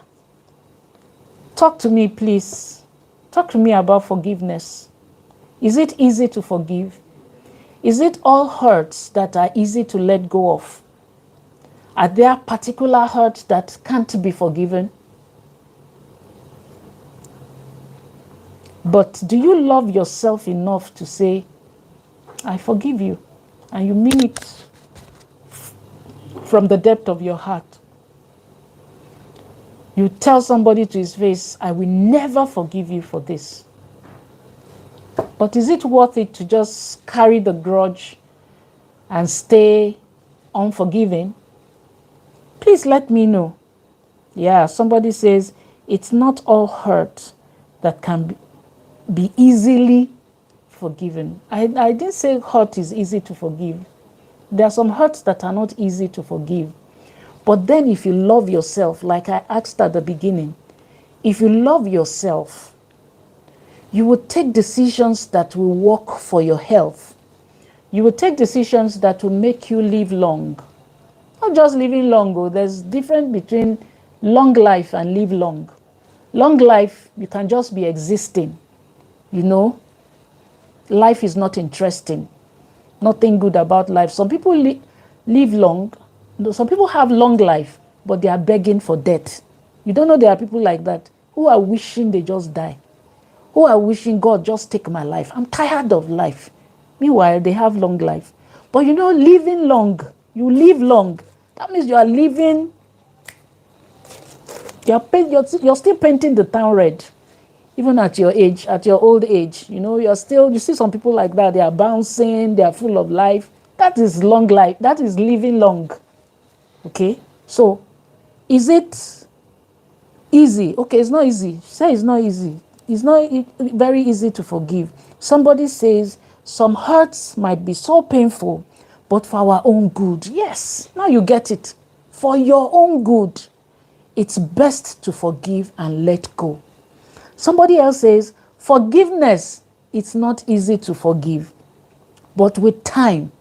Talk to me, please. Talk to me about forgiveness. Is it easy to forgive? Is it all hurts that are easy to let go of? Are there particular hurts that can't be forgiven? But do you love yourself enough to say, I forgive you, and you mean it from the depth of your heart? You tell somebody to his face, I will never forgive you for this. But is it worth it to just carry the grudge and stay unforgiving? Please let me know. Yeah, somebody says, it's not all hurt that can be easily forgiven. I didn't say hurt is easy to forgive. There are some hurts that are not easy to forgive. But then if you love yourself, like I asked at the beginning, if you love yourself, you will take decisions that will work for your health. You will take decisions that will make you live long. Not just living long, there's difference between long life and live long. Long life, you can just be existing. You know, life is not interesting. Nothing good about life. Some people live long. Some people have long life, but they are begging for death. You don't know there are people like that who are wishing they just die. Who are wishing, God, just take my life. I'm tired of life. Meanwhile, they have long life. But you know, living long, you live long. That means you are living, you're still painting the town red. Even at your age, at your old age, you know, you see some people like that, they are bouncing, they are full of life. That is long life. That is living long. Okay? So, is it easy? Okay, it's not easy. Say it's not easy. It's not very easy to forgive. Somebody says some hurts might be so painful, but for our own good. Yes, now you get it. For your own good, it's best to forgive and let go. Somebody else says forgiveness, it's not easy to forgive, but with time,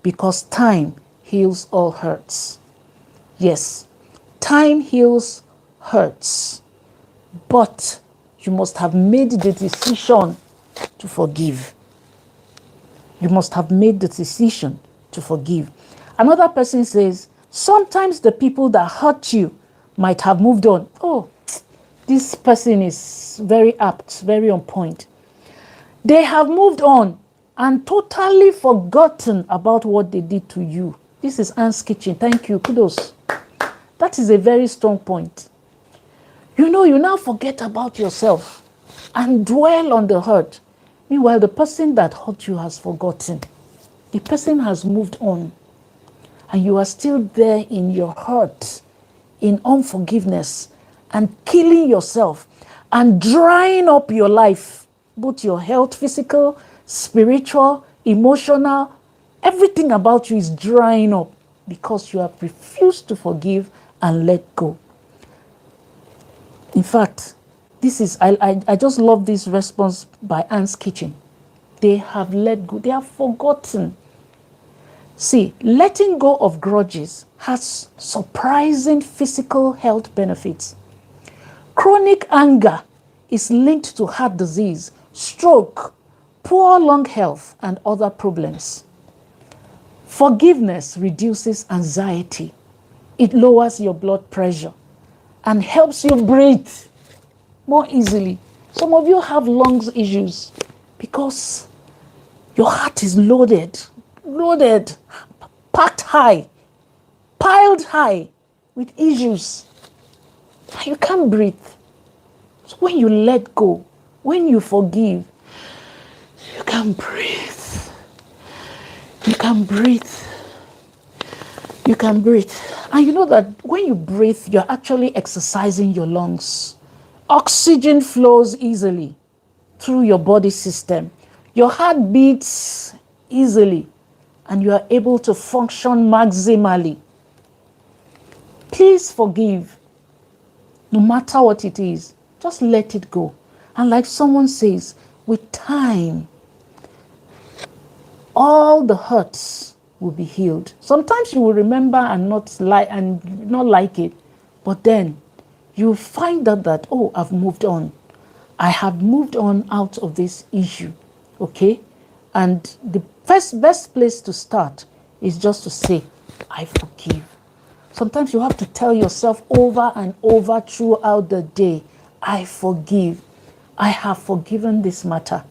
because time heals all hurts. Yes, time heals hurts, but you must have made the decision to forgive. You must have made the decision to forgive. Another person says, sometimes the people that hurt you might have moved on. Oh, this person is very apt, very on point. They have moved on and totally forgotten about what they did to you. This is Anne's Kitchen. Thank you. Kudos. That is a very strong point. You know, you now forget about yourself and dwell on the hurt. Meanwhile, the person that hurt you has forgotten. The person has moved on. And you are still there in your hurt, in unforgiveness, and killing yourself and drying up your life, both your health, physical, spiritual, emotional, everything about you is drying up because you have refused to forgive and let go. In fact, this is, I just love this response by Anne's Kitchen. They have let go, they have forgotten. See, letting go of grudges has surprising physical health benefits. Chronic anger is linked to heart disease, stroke, poor lung health, and other problems. Forgiveness reduces anxiety. It lowers your blood pressure and helps you breathe more easily. Some of you have lungs issues because your heart is loaded, packed high, piled high with issues. You can't breathe. So when you let go, when you forgive, you can breathe. You can breathe. You can breathe. And you know that when you breathe, you're actually exercising your lungs. Oxygen flows easily through your body system. Your heart beats easily, and you are able to function maximally. Please forgive. No matter what it is, just let it go. And like someone says, with time, all the hurts will be healed. Sometimes you will remember and not like it, but then you find out that, oh, I've moved on. I have moved on out of this issue, okay? And the best place to start is just to say, I forgive. Sometimes you have to tell yourself over and over throughout the day, I forgive. I have forgiven this matter.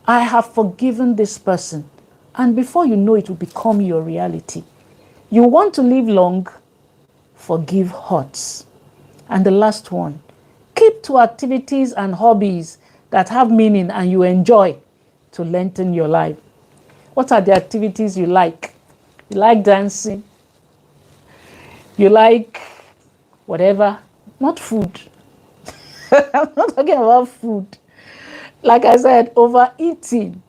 I have forgiven this person. And before you know it will become your reality. You want to live long? Forgive hurts. And the last one, keep to activities and hobbies that have meaning and you enjoy to lengthen your life. What are the activities you like? You like dancing? You like whatever? Not food. I'm not talking about food. Like I said, overeating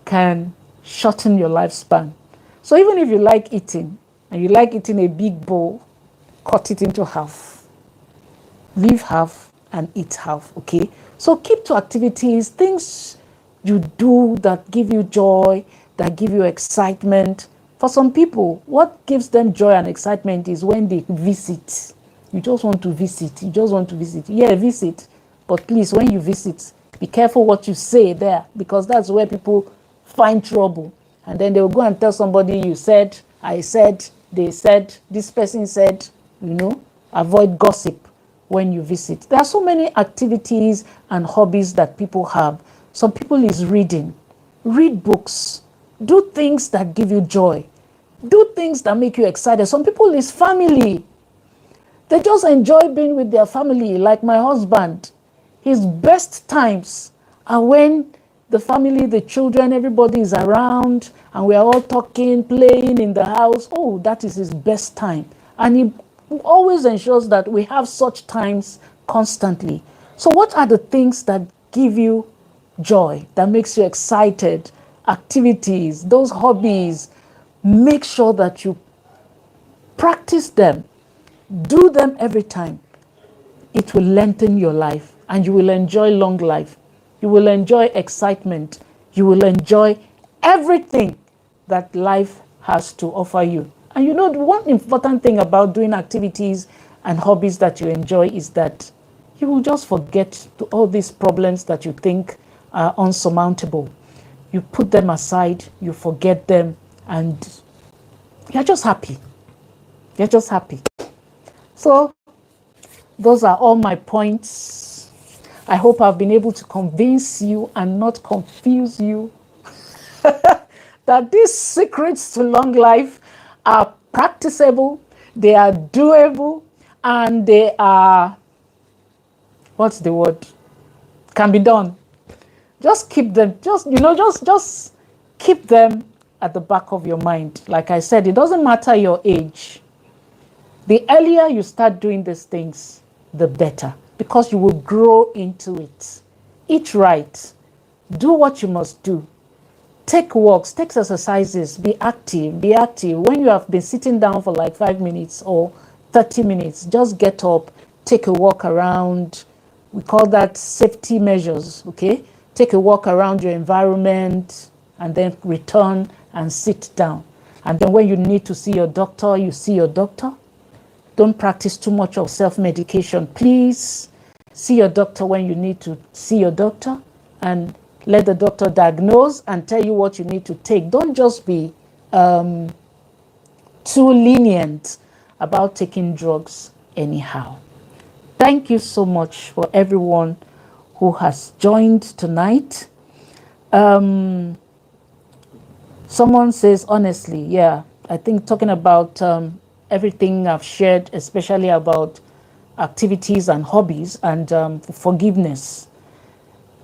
can shorten your lifespan. So even if you like eating, and you like eating a big bowl, cut it into half. Leave half and eat half, okay? So keep to activities, things you do that give you joy, that give you excitement. For some people, what gives them joy and excitement is when they visit. You just want to visit. You just want to visit. Yeah, visit. But please, when you visit, be careful what you say there, because that's where people find trouble. And then they will go and tell somebody, you said, I said, they said, this person said, avoid gossip when you visit. There are so many activities and hobbies that people have. Some people is reading. Read books. Do things that give you joy. Do things that make you excited. Some people is family. They just enjoy being with their family, like my husband. His best times are when the family, the children, everybody is around and we are all talking, playing in the house. Oh, that is his best time. And he always ensures that we have such times constantly. So what are the things that give you joy, that makes you excited? Activities, those hobbies, make sure that you practice them. Do them every time. It will lengthen your life and you will enjoy long life. You will enjoy excitement. You will enjoy everything that life has to offer you. And the one important thing about doing activities and hobbies that you enjoy is that you will just forget all these problems that you think are unsurmountable. You put them aside, you forget them, and you're just happy. You're just happy. So those are all my points. I hope I've been able to convince you and not confuse you that these secrets to long life are practicable, they are doable, and they are, can be done. Just keep them, just keep them at the back of your mind. Like I said, it doesn't matter your age. The earlier you start doing these things, the better, because you will grow into it. Eat right. Do what you must do. Take walks, take exercises, be active, be active. When you have been sitting down for like 5 minutes or 30 minutes, just get up, take a walk around. We call that safety measures, okay? Take a walk around your environment and then return and sit down. And then when you need to see your doctor, you see your doctor. Don't practice too much of self-medication. Please see your doctor when you need to see your doctor, and let the doctor diagnose and tell you what you need to take. Don't just be too lenient about taking drugs anyhow. Thank you so much for everyone who has joined tonight. Someone says, honestly, yeah, I think talking about everything I've shared, especially about activities and hobbies and forgiveness.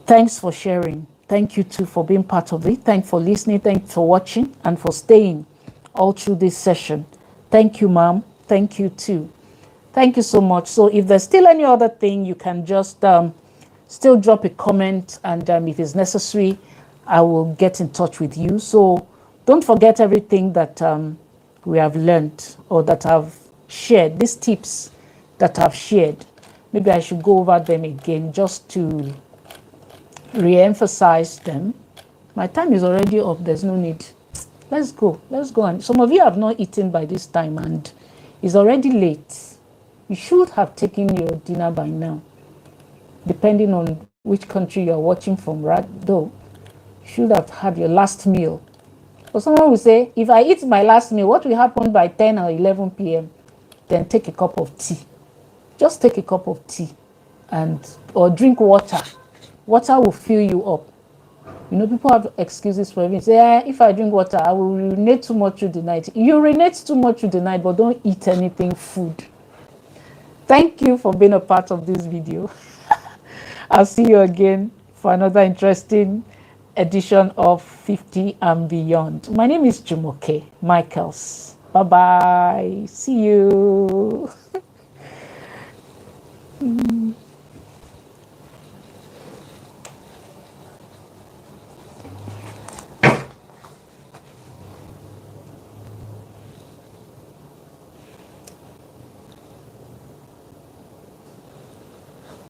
Thanks for sharing. Thank you too for being part of it. Thanks for listening. Thanks for watching and for staying all through this session. Thank you, ma'am. Thank you too. Thank you so much. So if there's still any other thing, you can just still drop a comment, and if it's necessary, I will get in touch with you. So don't forget everything that we have learned or that I've shared, these tips that I've shared. Maybe I should go over them again just to re-emphasize them. My time is already up. There's no need. Let's go. Let's go. And some of you have not eaten by this time, and it's already late. You should have taken your dinner by now, depending on which country you're watching from, right? Though, you should have had your last meal. But someone will say, if I eat my last meal, what will happen by 10 or 11 p.m.? Then take a cup of tea. Just take a cup of tea or drink water. Water will fill you up. You know, people have excuses for everything. Say, if I drink water, I will urinate too much through the night. You urinate too much through the night, but don't eat anything food. Thank you for being a part of this video. I'll see you again for another interesting edition of 50 and Beyond. My name is Jumoke Michaels. Bye-bye. See you.